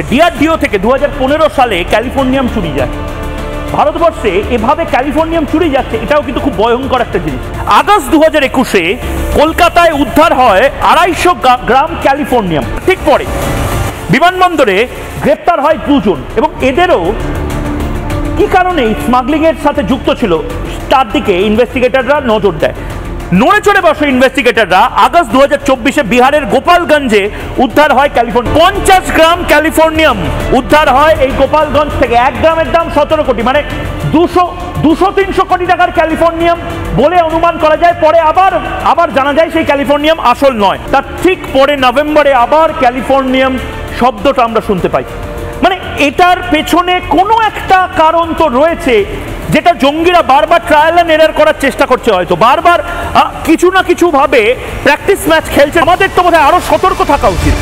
DRDO থেকে 2015 সালে californium চুরি যায়। ভারতবর্ষে এভাবে ক্যালিফোর্নিয়াম চুরি যাচ্ছে, এটাও কিন্তু খুব ভয়ঙ্কর একটা জিনিস। আগস্ট 2021-এ কলকাতায় উদ্ধার হয় 250 গ্রাম ক্যালিফোর্নিয়াম। ঠিক পরে বিমানবন্দরে গ্রেপ্তার হয় 2 জন, এবং এদেরও কি কারণে স্মাগলিং এর সাথে যুক্ত ছিল তার দিকে ইনভেস্টিগেটররা নজর দেয়। নড়ে চড়ে বসে ইনভেস্টিগেটররা আগস্ট 2024-এ বিহারের গোপালগঞ্জে উদ্ধার হয় ক্যালিফোর্নিয়াম। 50 গ্রাম ক্যালিফোর্নিয়াম উদ্ধার হয় এই গোপালগঞ্জ থেকে। 1 গ্রামের দাম 17 কোটি, মানে 200-300 কোটি টাকার ক্যালিফোর্নিয়াম বলে অনুমান করা যায়। পরে আবার জানা যায় সেই ক্যালিফোর্নিয়াম আসল নয়। তার ঠিক পরে নভেম্বরে আবার ক্যালিফোর্নিয়াম শব্দটা আমরা শুনতে পাই। মানে এটার পেছনে কোনো একটা কারণ তো রয়েছে, যেটা জঙ্গিরা বারবার ট্রায়াল অ্যান্ড এরর করার চেষ্টা করছে, হয়তো বারবার কিছু না কিছু ভাবে প্র্যাকটিস ম্যাচ খেলছে। আমাদের তো বোধহয় আরো সতর্ক থাকা উচিত।